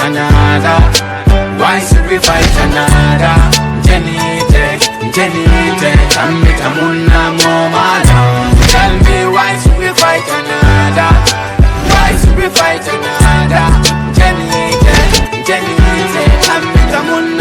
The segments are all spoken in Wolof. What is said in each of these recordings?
another? Why should we fight another? Jenny, I'm with a mala. Tell me why should we fight another? Why should we fight another? Jenny, I'm with a mala.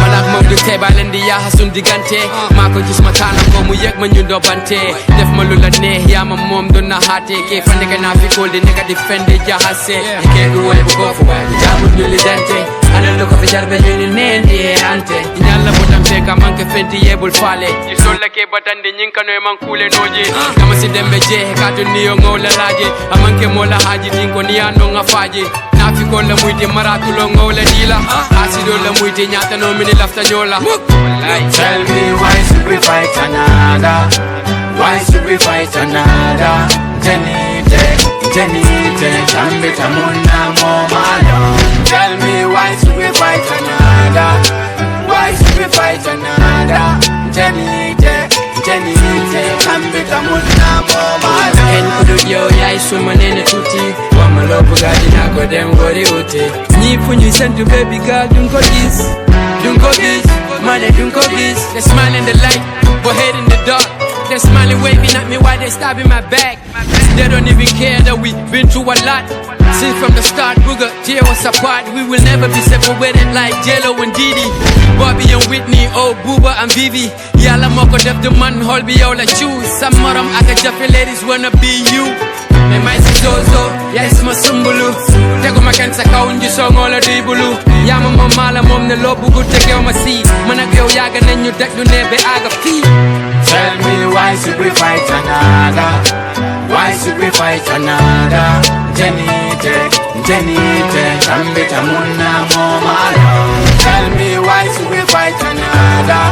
Malak mom du tebalen di yaha sun digante mako gis ma tanam ko mu yek ma ñu dobante def ma lu la neex ya ma mom do na hate ke fande ka na fi ko de neka defende jahase ke du way bu ko fu way jamu ñu li dante ana lo ko fi jarbe ñu ni nendi ante ñalla bo tam te ka manke fenti yebul fale ci sol la ke batande ñing kanoy man kule noje dama si dembe je ka to niyo ngola laje amanke mo la haji din ko niya no nga faje na fi ko la muyti maratu lo ngola dila asido la muyti nyata no mini lafta nyola. Tell me why should we fight another? Why should we fight another? Jenny, I'm with a mala. Tell me why should we fight another? Why should we fight another? Jenny, I'm with a mala. En kudu yo ya isuma nene tuti wama lopu gadi na go dem gori uti ni funyu send to baby girl don't go this man don't go this. They smile in the light but head in the dark. They smiling waving at me while they stabbing my back. They don't even care that we been through a lot. Since from the start, Booger, tear us apart. We will never be separated like Jello and Didi, Bobby and Whitney, oh Booba and Vivi. Yalla moko def the man hold be all I choose. Some of them I got ladies wanna be you. Me mai si zozo, ya isma sumbulu. Tego makansa kaunji song all a dibulu. Ya mama mala mom ne lo bugu teke o masi. Mana geo yaga nenyu dek du nebe aga fi. Tell me why should we fight another? Why should we fight another? Jenny, I'm with a mala. Tell me why should we fight another?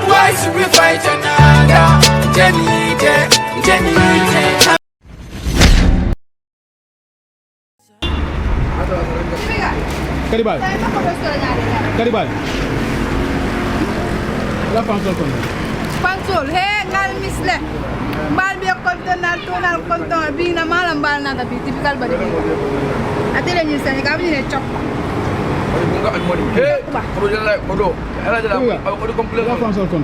Why should we fight another? Jenny, Karibal. La pansol kon. Pansol, hey, ngal misle. Bal bi kontonal tonal konton bi na malam bal na tapi typical bari. Atile ni sani ka bi ne chop. Bunga ak modi. Hey, ko jala ko ala jala ko complete. La pansol kon.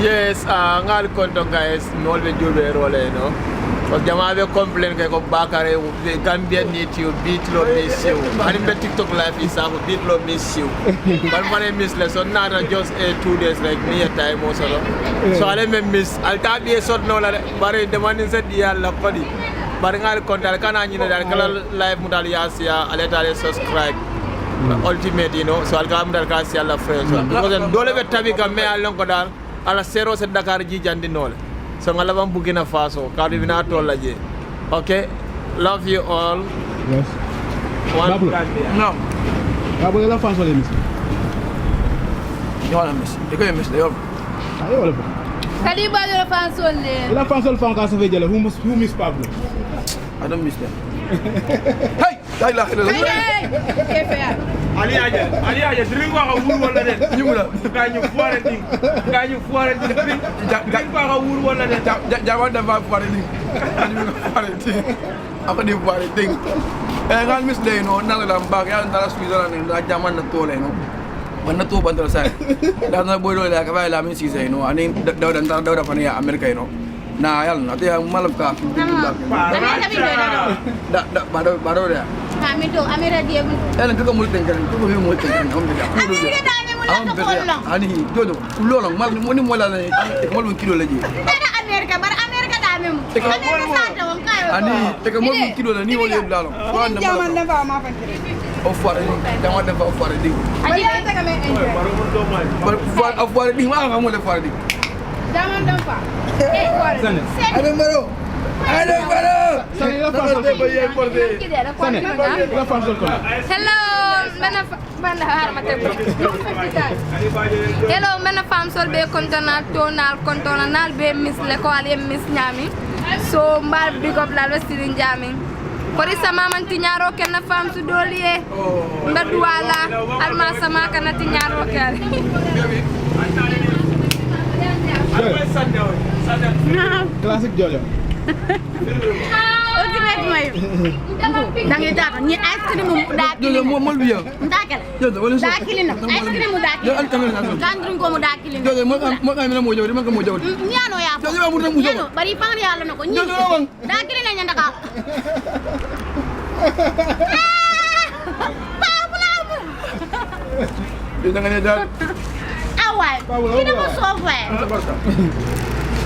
Yes, ngal konton guys, no be jube role no. Parce que jama be complain ke ko bakare the gambia need you Bii Tilo miss you. Ani be TikTok live is up Bii Tilo miss you. But my miss lesson not just 2 days like me a time also. So I me miss I'll tell you so no la bare the man said ya la padi. Bare ngal kontal kana ni dal kala live mudal yasia aleta subscribe. Ultimate you know so I'll come dal ka sia la friends. Because dole be tabi ka me alon ko dal ala zero se Dakar ji jandi nol. So Malaban Burkina Faso, Caribinato Laje. Okay? Love you all. Yes. One Bablo. No. Bablo la pansol miss. You wanna miss? You can miss the other. Ayo wala ba. Kaliba la pansol le. La pansol fan ka sa fe jele who miss Pablo. I don't miss them. Hey! La ilaha illallah. Hey! Kefe. Ali aja drink wa wul wala den Nyumula. gañu foire ding drink wa wul wala den Jaman da ba foire ding. Foire ding. Ako di foire ding. Ngal miss day no nang la mbag ya ndara Switzerland da jaman na tole no. Man na to bandal sai. Da na boy do la ka ba la min si sai no ani da fa ne America no. Na yal na te malam ka. Da baro da. Kami tu Amira dia. Ela ntuka multen kan, ntuka hiyo multen kan, alhamdulillah. Amira dani mulla ko kollo. Ani jodo, ulolo mal moni mola la mal mon kilo la ji. Dana Amerika bar Amerika da mem. Amerika sa ta won kayo. Ani te ka mon kilo la ni wole blalo. Ko anda Jaman da ba ma fa. O fare ni, jaman da ba o fare di. Aji ta ka me enjoy. O fare di ma ga mo le fare di. Jaman da fa. Eh, Sane. Ade maro. Ade maro. Sane la pansol kon. Sane la pansol kon. Hello, mana harma te. Hello, mana fam sol be kontona nal be miss le ko ale miss nyami. So mbal big up la westiri njami. Kori sama man tinyaro ken na fam su doliye. Mbadwala alma sama kana tinyaro kel. Classic Jojo. Ultimate may dangi data ni ice cream mu da kilin mo biyo ndakala da kilin ice cream mu da kilin kan drink ko mu da kilin yo mo ka mi mo jawdi man ko mo jawdi ñano ya yo mo mu jawdi bari pan yalla nako ñi da kilin la ñanda ka yo da nga ne dal awai kina mo sofa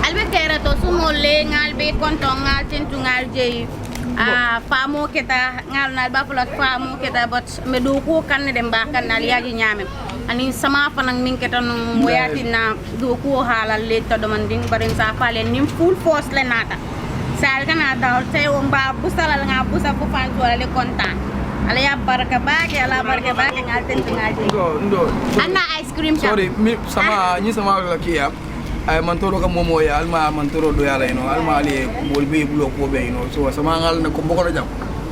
albe kera to sumo le ngal be konto ngal tentu ngal jeyi famo keta ngal nal ba fulat famo keta but me do ko kan dem ba kan nal yaji nyame ani sama fanang min keta no moyati na do ko halal le to do manding barin sa fale nim full force le nata sal kana daw tay o mba busala nga busa fu fan to le kontan ala ya baraka baake ala baraka baake ngal tentu ngal jeyi ndo anna ice cream sorry mi sama ni sama la kiya ay man toro ka momo ya alma man toro do yala ino alma ali bol be bulo ko be ino so sama ngal na ko boko jam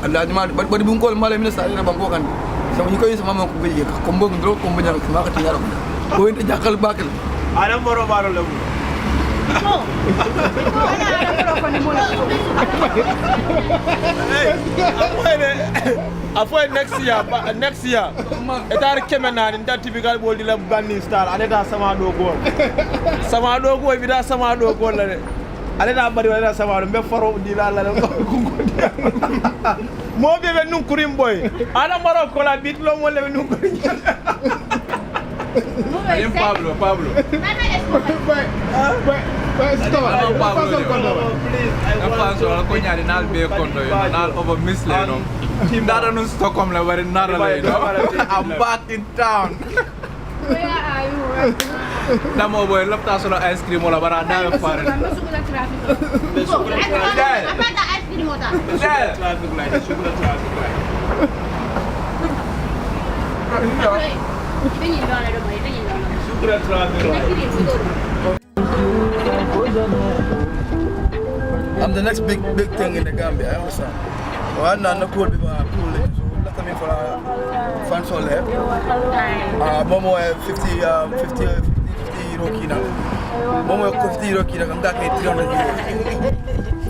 Allah di ma bari bu ngol mala ministre ina banko kan sama ni ko sama ma ko be ko mbok ndro ko mbanya sama ka tiaro ko inte jakal bakal Adam boro baro la mu. Apoy next year etar kemenani nda typical bol di la banni star aleta sama do gol bida sama do gol la de aleta bari wala sama do be faro di la ko mo be nun kurim boy ala maro ko la bit lo mo le nun kurim Pablo ko ñaari nal be kondo yo nal over miss le no dara non Stockholm la bari nara le no I'm back in town Where are you? damo boy lapta solo ice cream wala bara da fare apata ice cream ota traffic light I'm the next big thing in the Gambia, I understand. Well, I'm not cool people are cool, so let me for fans all there. Momo 50 euro kina. Momo 50 euro kina, I'm back at 300 euro.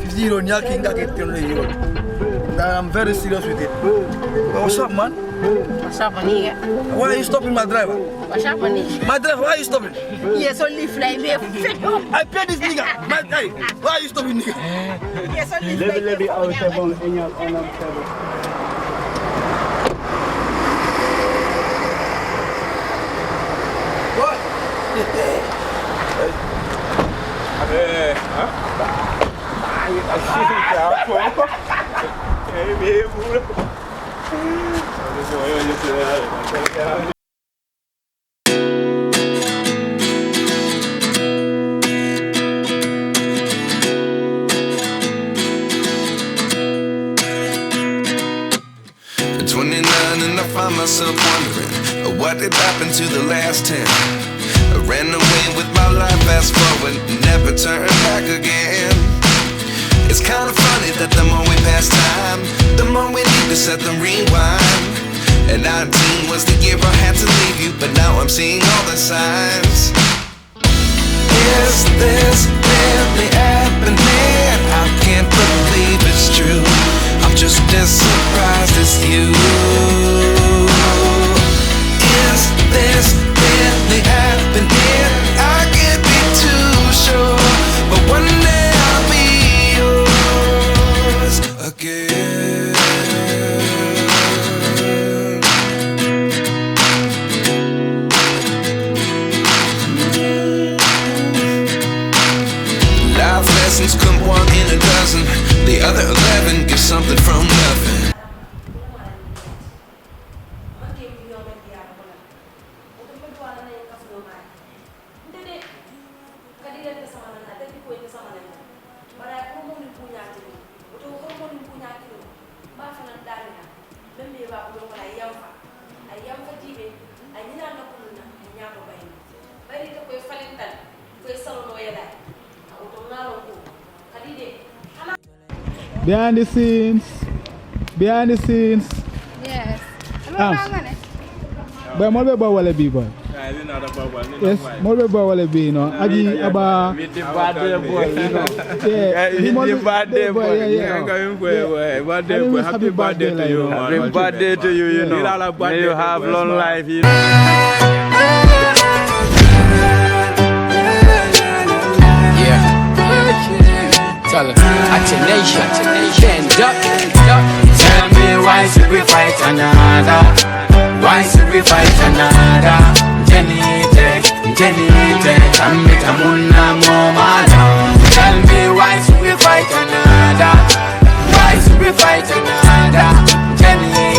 50 euro, nyaki back at 300 euro. I'm very serious with it. What's up, man? What's up, nigga? Why are you stopping my driver? What's up, nigga? My driver, why are you stopping? Yes, only fly me. I pay this nigga. Hey, why are you stopping nigga? Yes, only fly me. What? At 29 and I find myself wondering what did happen to the last 10. I ran away with my life, fast forward, never turn back again. It's kind of funny that the more we pass time, the more we need to set them rewind. And 19 was the year I had to leave you, but now I'm seeing all the signs. Is this really happening? I can't believe it's true. I'm just as surprised as you. Is this really happening? I can't be too sure, but one day I'll be yours again. Life lessons come one in a dozen. The other 11 get something from nothing. Behind the scenes. Yes. Boy, mo be boy wala bi boy. Yes, more bawale be no. Aji aba. With the birthday boy, you know. Yeah, The birthday boy. Happy birthday to you. Happy birthday to you, you know. May you have long life, you know. Tell her, nation, stand up. Tell me why should we fight another? Why should we fight another? Jenny, Ambitamuna, Momala. Tell me why should we fight another? Why should we fight another? Jenny,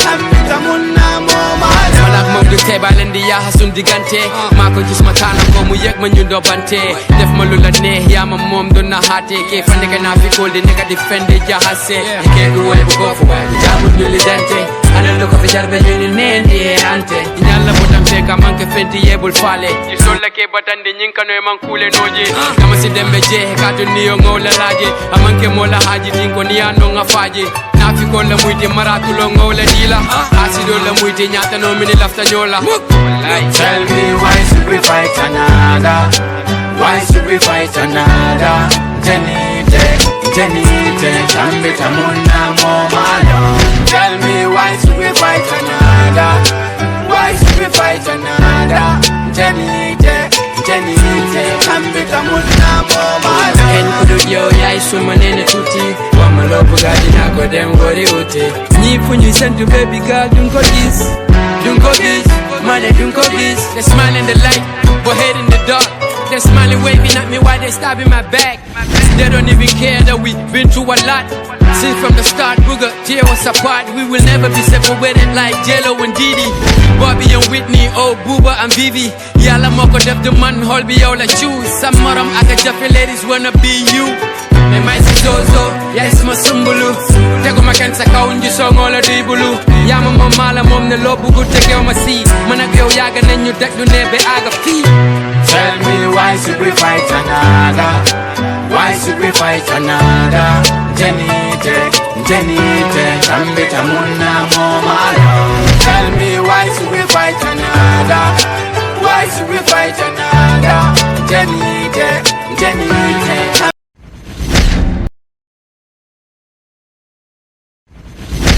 Ambitamuna, Momala. Malak mom du tebal indi ya hasun digante mako gis ma tana ko mu yek ma ñundo bante def ma lula ne ya ma mom do na hate ke fande kana fi ko de nega defende jahase ke du way go fo way jamu ñu li dante ala lo ko fi jarbe ñu nendi ante nyalla mo tam fe ka manke fenti yebul fale ci solla ke batande nyin kano e man kule noje kama si dembe je ka to niyo ngola laje amanke mola haji din ko niya no ngafaje nafi ko la muyti maratulo ngola dila asido la muyti nyata no mini lafta nyola. Tell me why should we fight another? Why should we fight another? Jenny, Ambitamuna, Momala. Tell me why should we fight another? Why should we fight another? Jenny, Ambitamuna, Momala. En kudu yo ya isuma nene tuti wama lopu gadi na ko dem gori uti ni funyi send to baby girl don't go this money don't go this they smile in the light but head in the dark they smiling waving at me while they stabbing my back they don't even care that we been through a lot since from the start booger tear us apart we will never be separated like Jello and Didi Bobby and Whitney oh Booba and Vivi yalla moko def the man hol bi yow la choose some maram aka jafe ladies wanna be you me mai si zozo ya isma sumbulu tego makansa kaunji songola dibulu ya mama mala mom ne lobu gu tege ma si mana gew yaga nañu tek du nebe aga fi. Tell me why should we fight another? Why should we fight another? Jenny, Ambitamuna, Momala. Tell me why should we